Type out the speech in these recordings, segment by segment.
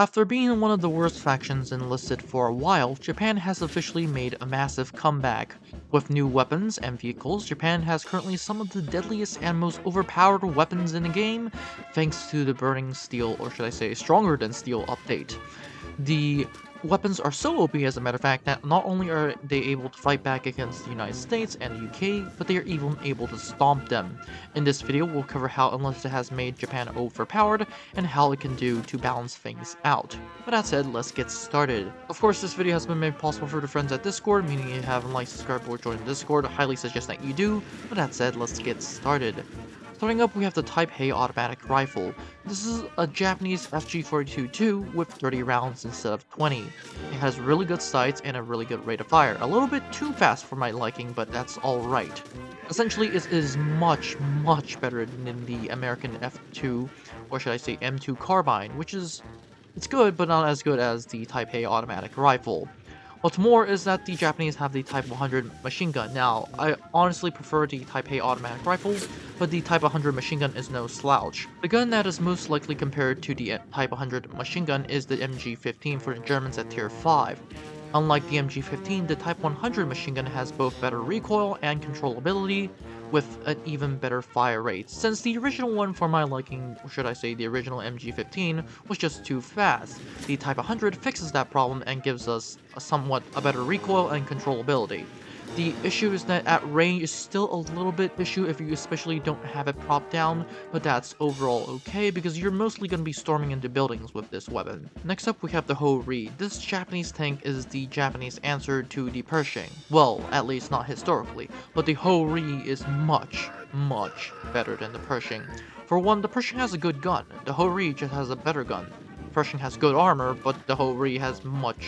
After being one of the worst factions enlisted for a while, Japan has officially made a massive comeback. With new weapons and vehicles, Japan has currently some of the deadliest and most overpowered weapons in the game, thanks to the Burning Steel, or should I say Stronger Than Steel update. The weapons are so OP, as a matter of fact, that not only are they able to fight back against the United States and the UK, but they are even able to stomp them. In this video, we'll cover how Enlisted has made Japan overpowered and how it can do to balance things out. With that said, let's get started. Of course, this video has been made possible for the friends at Discord, meaning you haven't liked, subscribed, or joined Discord. I highly suggest that you do. With that said, let's get started. Starting up, we have the Type A automatic rifle. This is a Japanese FG42-2 with 30 rounds instead of 20. It has really good sights and a really good rate of fire. A little bit too fast for my liking, but that's alright. Essentially, it is much better than the American F2, or should I say M2 carbine, which is, it's good, but not as good as the Type A automatic rifle. What's more is that the Japanese have the Type 100 machine gun. Now, I honestly prefer the Type A automatic rifle, but the Type 100 machine gun is no slouch. The gun that is most likely compared to the Type 100 machine gun is the MG15 for the Germans at Tier 5. Unlike the MG15, the Type 100 machine gun has both better recoil and controllability, with an even better fire rate, since the original one for my liking, or should I say the original MG15, was just too fast. The Type 100 fixes that problem and gives us a better recoil and controllability. The issue is that at range is still a little bit issue if you especially don't have it propped down, but that's overall okay because you're mostly going to be storming into buildings with this weapon. Next up, we have the Ho-Ri. This Japanese tank is the Japanese answer to the Pershing. Well, at least not historically, but the Ho-Ri is much better than the Pershing. For one, the Pershing has a good gun. The Ho-Ri just has a better gun. Pershing has good armor, but the Ho-Ri has much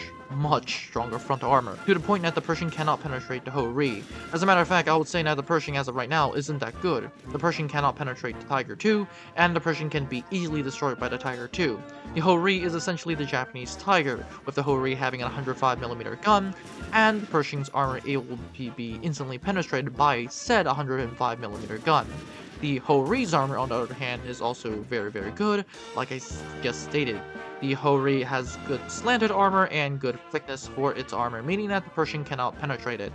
stronger front armor, to the point that the Pershing cannot penetrate the Ho-Ri. As a matter of fact, I would say that the Pershing as of right now isn't that good. The Pershing cannot penetrate the Tiger II, and the Pershing can be easily destroyed by the Tiger II. The Ho-Ri is essentially the Japanese Tiger, with the Ho-Ri having a 105mm gun, and the Pershing's armor able to be instantly penetrated by said 105mm gun. The Ho-Ri's armor, on the other hand, is also very good, like I just stated. The Ho-Ri has good slanted armor and good thickness for its armor, meaning that the Pershing cannot penetrate it.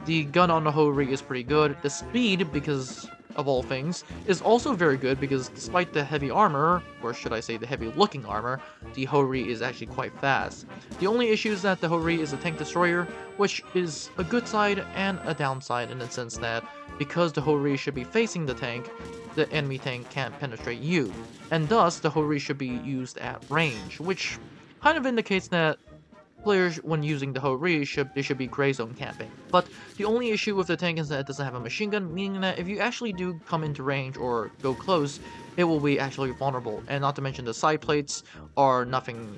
The gun on the Ho-Ri is pretty good. The speed, because of all things, is also very good because despite the heavy armor, or should I say the heavy looking armor, the Ho-Ri is actually quite fast. The only issue is that the Ho-Ri is a tank destroyer, which is a good side and a downside in the sense that because the Ho-Ri should be facing the tank, the enemy tank can't penetrate you, and thus the Ho-Ri should be used at range, which kind of indicates that players, when using the Ho-Ri, should be gray zone camping. But the only issue with the tank is that it doesn't have a machine gun, meaning that if you actually do come into range or go close, it will be actually vulnerable, and not to mention the side plates are nothing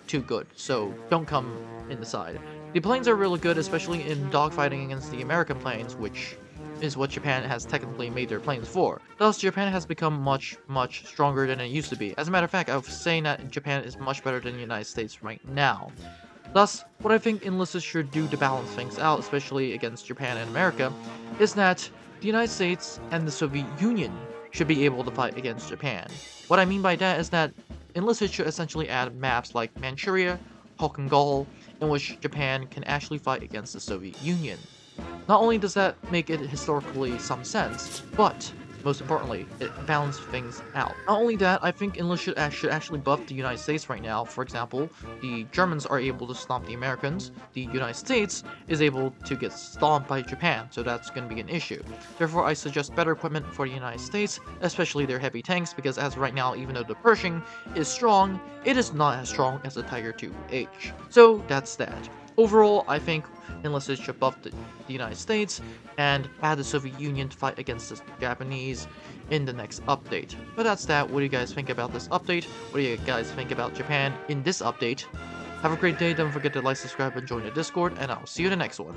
too good, so don't come in the side. The planes are really good, especially in dogfighting against the American planes, which is what Japan has technically made their planes for. Thus, Japan has become much stronger than it used to be. As a matter of fact, I was saying that Japan is much better than the United States right now. Thus, what I think Enlisted should do to balance things out, especially against Japan and America, is that the United States and the Soviet Union should be able to fight against Japan. What I mean by that is that Enlisted should essentially add maps like Manchuria, Gaul, in which Japan can actually fight against the Soviet Union. Not only does that make it historically some sense, but most importantly, it balances things out. Not only that, I think Enlisted should actually buff the United States right now. For example, the Germans are able to stomp the Americans, the United States is able to get stomped by Japan, so that's going to be an issue. Therefore, I suggest better equipment for the United States, especially their heavy tanks, because as of right now, even though the Pershing is strong, it is not as strong as the Tiger II-H. So that's that. Overall, I think Enlisted should buff the United States and add the Soviet Union to fight against the Japanese in the next update. But that's that. What do you guys think about this update? What do you guys think about Japan in this update? Have a great day. Don't forget to like, subscribe, and join the Discord, and I'll see you in the next one.